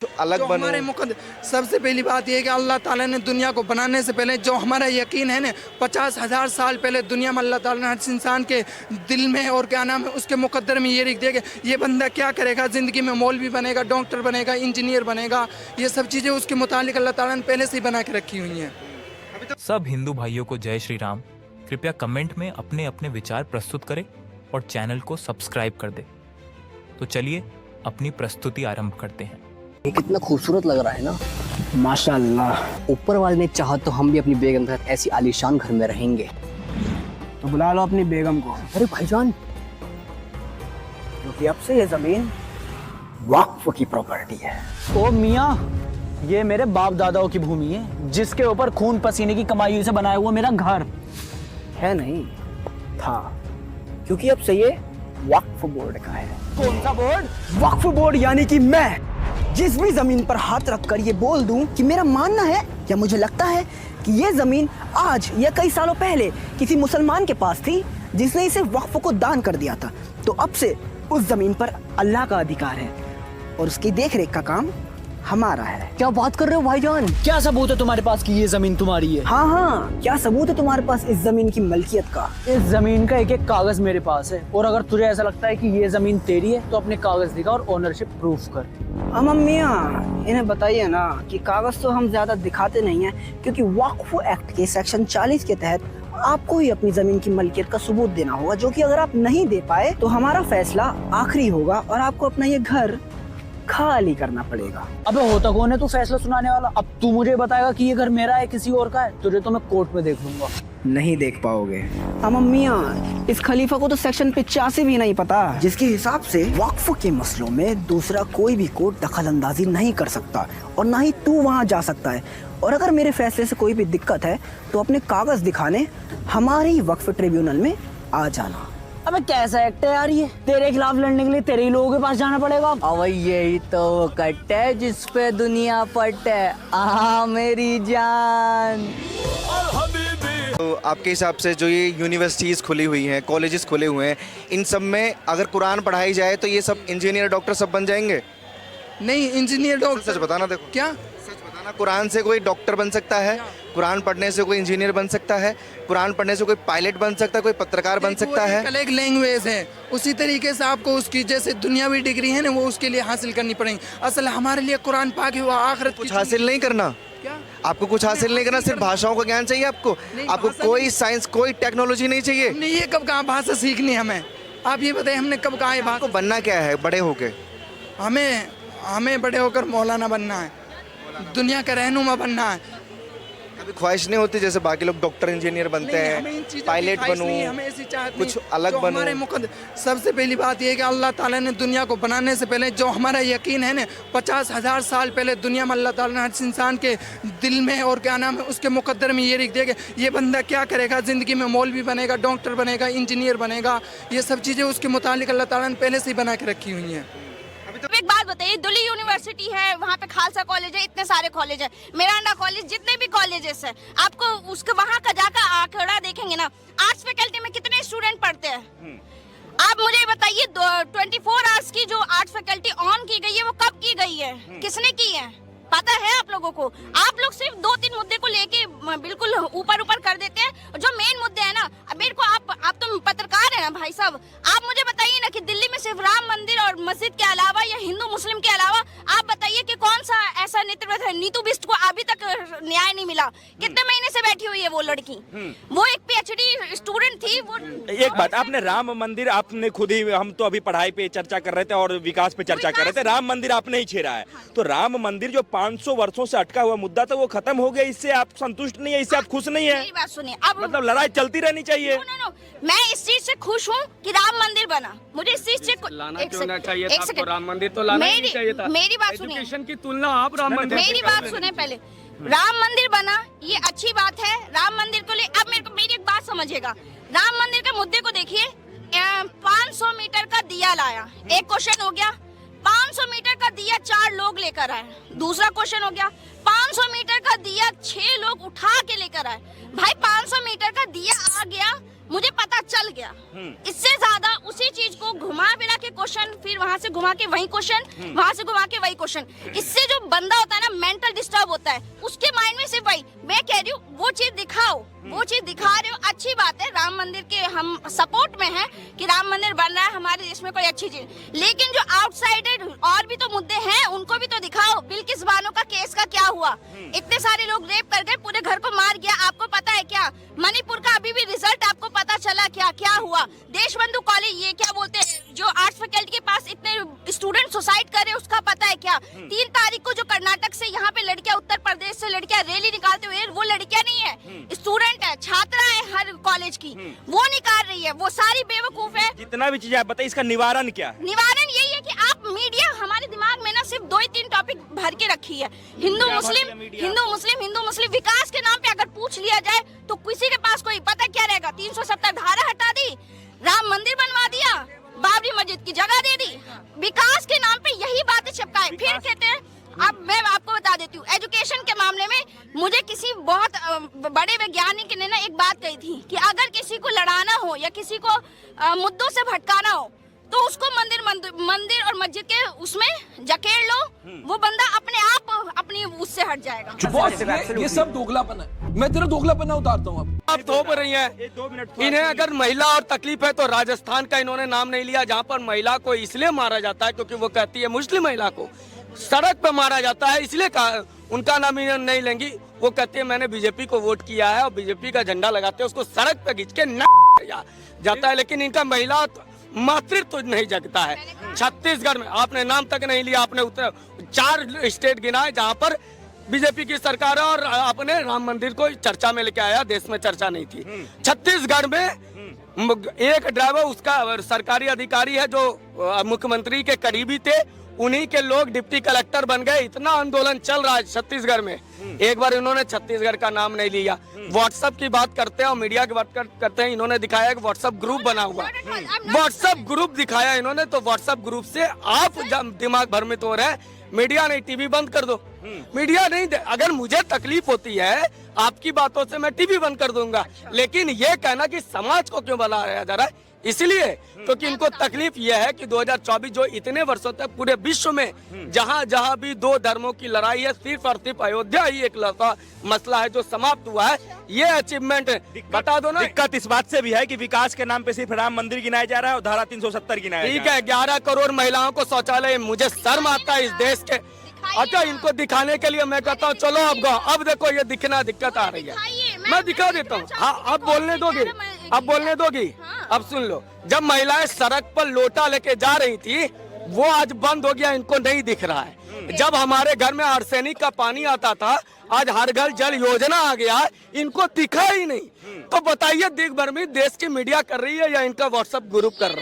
अलग बनो। हमारे सबसे पहली बात यह है कि अल्लाह ताला ने दुनिया को बनाने से पहले जो हमारा यकीन है ना 50,000 साल पहले दुनिया में अल्लाह ताला ने हर इंसान के दिल में और क्या नाम है उसके मुकद्दर में ये लिख दिया कि ये बंदा क्या करेगा, ज़िंदगी में मौलवी बनेगा, डॉक्टर बनेगा, इंजीनियर बनेगा। ये सब चीज़ें उसके मुतालिक अल्लाह ताला ने पहले से ही बना के रखी हुई हैं। सब हिंदू भाइयों को जय श्री राम। कृपया कमेंट में अपने अपने विचार प्रस्तुत करें और चैनल को सब्सक्राइब कर दें। तो चलिए अपनी प्रस्तुति आरंभ करते हैं। ये कितना खूबसूरत लग रहा है ना, माशाल्लाह। ऊपर वाले ने चाहा तो हम भी अपनी बेगम के साथ ऐसी आलीशान घर में रहेंगे। तो बुला लो अपनी बेगम को। अरे भाईजान, क्योंकि अब से ये जमीन वक्फ की प्रॉपर्टी है। ओ मियाँ, ये मेरे बाप दादाओं की भूमि है जिसके ऊपर खून पसीने की कमाई से बनाया हुआ मेरा घर है। नहीं था, क्योंकि अब से ये वक्फ बोर्ड का है। कौन सा बोर्ड? वक्फ बोर्ड यानी कि मैं जिस भी जमीन पर हाथ रखकर ये बोल दूं कि मेरा मानना है या मुझे लगता है कि ये जमीन आज या कई सालों पहले किसी मुसलमान के पास थी जिसने इसे वक्फ को दान कर दिया था, तो अब से उस जमीन पर अल्लाह का अधिकार है और उसकी देखरेख का काम हमारा है। क्या बात कर रहे हो भाईजान? क्या सबूत है तुम्हारे पास कि ये जमीन तुम्हारी है? हाँ हाँ, क्या सबूत है तुम्हारे पास इस जमीन की मलकियत का? इस जमीन का एक एक कागज मेरे पास है और अगर तुझे ऐसा लगता है कि ये जमीन तेरी है तो अपने कागज दिखा और ओनरशिप प्रूफ कर। मियाँ, इन्हें बताइए ना कि कागज तो हम ज्यादा दिखाते नहीं हैं, क्योंकि वक्फ एक्ट के सेक्शन 40 के तहत आपको ही अपनी जमीन की मलकियत का सबूत देना होगा, जो कि अगर आप नहीं दे पाए तो हमारा फैसला आखिरी होगा और आपको अपना ये घर खाली करना पड़ेगा। अबे होता कौन है तू फैसला सुनाने वाला? अब तू मुझे बताएगा कि ये घर मेरा है किसी और का है? तुझे तो मैं कोर्ट में देख लूंगा। नहीं देख पाओगे। मियाँ, इस खलीफा को तो सेक्शन 85 भी नहीं पता, जिसके हिसाब से वक्फ के मसलों में दूसरा कोई भी कोर्ट दखल अंदाजी नहीं कर सकता और ना ही तू वहाँ जा सकता है। और अगर मेरे फैसले से कोई भी दिक्कत है तो अपने कागज दिखाने हमारे ही वक्फ ट्रिब्यूनल में आ जाना। अबे कैसा एक्ट है यार ये? तेरे खिलाफ लड़ने के लिए तेरे ही लोगों के पास जाना पड़ेगा। अब यही तो कट है जिस पे दुनिया पट है। आ मेरी जान। तो आपके हिसाब से जो ये यूनिवर्सिटीज़ खुली हुई हैं, कॉलेजेस खुले हुए हैं, इन सब में अगर कुरान पढ़ाई जाए तो ये सब इंजीनियर डॉक्टर सब बन जाएंगे? नहीं, इंजीनियर डॉक्टर सच बताना। देखो क्या सच बताना, कुरान से कोई डॉक्टर बन सकता है, कुरान पढ़ने से कोई इंजीनियर बन सकता है, कुरान पढ़ने से कोई पायलट बन सकता है, कोई पत्रकार बन सकता है। एक लैंग्वेज है, उसी तरीके से आपको उसकी जैसे दुनियावी डिग्री है ना वो उसके लिए हासिल करनी पड़ेगी। असल हमारे लिए कुरान पाक है, वो आखिरत कुछ हासिल नहीं करना। क्या आपको कुछ हासिल नहीं करना, सिर्फ भाषाओं का ज्ञान चाहिए आपको? आपको कोई साइंस, कोई टेक्नोलॉजी नहीं चाहिए? हमने ये कब कहा भाषा सीखनी हमें? आप ये बताइए, हमने कब कहा है आपको बनना क्या है बड़े होके? हमें बड़े होकर मौलाना बनना है, दुनिया का रहनुमा बनना है। कभी ख्वाहिश नहीं होती जैसे बाकी लोग डॉक्टर इंजीनियर बनते हैं, पायलट बनूं, कुछ अलग बनूं? हमारे सबसे पहली बात यह है कि अल्लाह ताला ने दुनिया को बनाने से पहले जो हमारा यकीन है ना 50,000 साल पहले दुनिया में अल्लाह ताला ने हर इंसान के दिल में और क्या नाम है उसके मुकद्दर में ये लिख दिया कि ये बंदा क्या करेगा, ज़िंदगी में मौलवी बनेगा, डॉक्टर बनेगा, इंजीनियर बनेगा। ये सब चीज़ें उसके मुतालिक अल्लाह ताला ने पहले से ही बना के रखी हुई हैं। एक बात बताइए, दिल्ली यूनिवर्सिटी है, वहाँ पे खालसा कॉलेज है, इतने सारे कॉलेज है, मिरांडा कॉलेज, जितने भी कॉलेजेस है, आपको उसके वहाँ का जाकर आंकड़ा देखेंगे ना, आर्ट्स फैकल्टी में कितने स्टूडेंट पढ़ते हैं? आप मुझे बताइए 24 आवर्स की जो आर्ट्स फैकल्टी ऑन की गई है वो कब की गई है, किसने की है? पता है आप लोगों को? आप लोग सिर्फ 2-3 मुद्दे को लेके बिल्कुल ऊपर कर देते हैं। जो मेन मुद्दे है ना, मेरे को आप तो पत्रकार है ना भाई साहब, आप मुझे बताइए ना कि दिल्ली में सिर्फ राम मंदिर और मस्जिद के अलावा या हिंदू मुस्लिम के अलावा आप बताइए कि कौन सा ऐसा नेतृत्व है? नीतू बिष्ट को अभी तक न्याय नहीं मिला। कितने महीने से बैठी हुई है वो लड़की? वो एक PhD स्टूडेंट थी। वो एक बात, आपने राम मंदिर, आपने खुद ही, हम तो अभी पढ़ाई पे चर्चा कर रहे थे और विकास पे चर्चा कर रहे थे, राम मंदिर आपने ही छेड़ा है। तो राम मंदिर जो 500 वर्षों से अटका हुआ मुद्दा था वो खत्म हो गया, इससे आप संतुष्ट नहीं है? इससे आप खुश नहीं है? मेरी बात सुनिए, अब मतलब लड़ाई चलती रहनी चाहिए। नो, मैं इस चीज से खुश हूँ कि राम मंदिर बना। मुझे इस चीज से लाना क्यों ना चाहिए था आपको? राम मंदिर तो लाना ही नहीं चाहिए था। मेरी बात सुनिए, एजुकेशन की तुलना आप राम मंदिर, मेरी बात सुने पहले। राम मंदिर बना, ये अच्छी बात है। राम मंदिर को ले, अब मेरी एक बात समझिएगा, राम मंदिर के मुद्दे को देखिए। 500 मीटर का दिया लाया, एक क्वेश्चन हो गया। 500 मीटर का दिया 4 लोग लेकर आए, दूसरा क्वेश्चन हो गया। 500 मीटर का दिया 6 लोग उठा के लेकर आए। भाई 500 मीटर का दिया आ गया, मुझे पता चल गया। इससे ज्यादा उसी चीज को घुमा फिरा के क्वेश्चन, फिर वहां से घुमा के वही क्वेश्चन, वहां से घुमा के वही क्वेश्चन, इससे जो बंदा होता है ना मेंटल डिस्टर्ब होता है, उसके माइंड में सिर्फ वही। मैं कह रही हूँ वो चीज दिखाओ, वो चीज दिखा रहे हो, अच्छी बात है। राम मंदिर के हम सपोर्ट में हैं कि राम मंदिर बन रहा है हमारे देश में, कोई अच्छी चीज, लेकिन जो आउटसाइडेड और भी तो मुद्दे हैं उनको भी तो दिखाओ। बिल्किस बानो का केस का क्या हुआ? इतने सारे लोग रेप कर गए, पूरे घर को मार गया, आपको पता है क्या? मणिपुर का अभी भी रिजल्ट आपको पता चला क्या? क्या हुआ? देशबंधु कॉलेज, ये क्या बोलते हैं, जो आर्ट्स फैकल्टी के पास इतने स्टूडेंट सुसाइड करे, उसका पता है क्या? 3 तारीख को जो कर्नाटक से यहाँ पे लड़कियां, उत्तर प्रदेश से लड़कियां रैली निकालते हुए, वो लड़कियां नहीं है, स्टूडेंट है, छात्रा है हर कॉलेज की, वो निकाल रही है, वो सारी बेवकूफ है। जितना भी चीजें आप बताइए, इसका निवारण क्या है? निवारण यही है कि आप मीडिया हमारे दिमाग में ना सिर्फ 2 ही 3 टॉपिक भर के रखी है, हिंदू मुस्लिम, हिंदू मुस्लिम, हिंदू मुस्लिम। विकास के नाम पे अगर पूछ लिया जाए तो किसी के पास कोई पता क्या रहेगा? 370 धारा हटा दी, राम मंदिर बनवा दिया, बाबरी मस्जिद की जगह दे दी, विकास के नाम पे यही बातें चिपकाए। फिर कहते हैं, अब मैं आपको बता देती हूँ, एजुकेशन के मामले में मुझे किसी बहुत बड़े वैज्ञानिक ने ना एक बात कही थी कि अगर किसी को लड़ाना हो या किसी को मुद्दों से भटकाना हो तो उसको मंदिर और मस्जिद के उसमें जकेड़ लो, वो बंदा अपने आप अपनी उससे हट जाएगा। ये सब दोगलापन है, मैं तेरा दोगलापन उतारता हूँ। अब आप थोप रही हैं। 2 मिनट इन्हें अगर महिला और तकलीफ है तो राजस्थान का इन्होंने नाम नहीं लिया, जहाँ पर महिला को इसलिए मारा जाता है क्योंकि वो कहती है, मुस्लिम महिला को सड़क पे मारा जाता है, इसलिए उनका नाम नहीं लेंगी। वो कहती है मैंने बीजेपी को वोट किया है और बीजेपी का झंडा लगाते हैं, उसको सड़क पे खींच के जाता है, लेकिन इनका महिला मातृत्व तो नहीं जगता है। छत्तीसगढ़ में आपने नाम तक नहीं लिया, आपने 4 स्टेट गिनाए जहाँ पर बीजेपी की सरकार है और आपने राम मंदिर को चर्चा में लेके आया, देश में चर्चा नहीं थी। छत्तीसगढ़ में एक ड्राइवर, उसका सरकारी अधिकारी है जो मुख्यमंत्री के करीबी थे, उन्हीं के लोग डिप्टी कलेक्टर बन गए। इतना आंदोलन चल रहा है छत्तीसगढ़ में, एक बार इन्होंने छत्तीसगढ़ का नाम नहीं लिया। व्हाट्सएप की बात करते हैं और मीडिया की बात करते हैं, इन्होंने दिखाया कि व्हाट्सएप ग्रुप बना हुआ, व्हाट्सएप ग्रुप दिखाया इन्होंने, तो व्हाट्सएप ग्रुप से आप जब दिमाग भ्रमित हो रहे हैं, मीडिया नहीं, टीवी बंद कर दो। मीडिया नहीं, अगर मुझे तकलीफ होती है आपकी बातों से मैं टीवी बंद कर दूंगा, लेकिन ये कहना कि समाज को क्यों बनाया जा रहा है, इसलिए क्योंकि इनको तकलीफ यह है कि 2024 जो इतने वर्षों तक पूरे विश्व में जहां जहां भी 2 धर्मों की लड़ाई है, सिर्फ और सिर्फ अयोध्या ही एक मसला है जो समाप्त हुआ है। ये अचीवमेंट बता दो ना। दिक्कत इस बात से भी है कि विकास के नाम पे सिर्फ राम मंदिर गिनाया जा रहा है और धारा 370 गिनाया जा रहा है। ठीक है, 11 करोड़ महिलाओं को शौचालय, मुझे शर्म आता है इस देश के। अच्छा, इनको दिखाने के लिए मैं कहता हूँ चलो अब देखो ये दिखना दिक्कत आ रही है, मैं दिखा देता हूँ। हाँ, अब बोलने दोगी, अब बोलने दोगी? अब सुन लो, जब महिलाएं सड़क पर लोटा लेके जा रही थी वो आज बंद हो गया, इनको नहीं दिख रहा है। जब हमारे घर में आर्सेनिक का पानी आता था, आज हर घर जल योजना आ गया, इनको दिखा ही नहीं। तो बताइए, दिख भर में देश की मीडिया कर रही है या इनका व्हाट्सएप ग्रुप कर रहा है?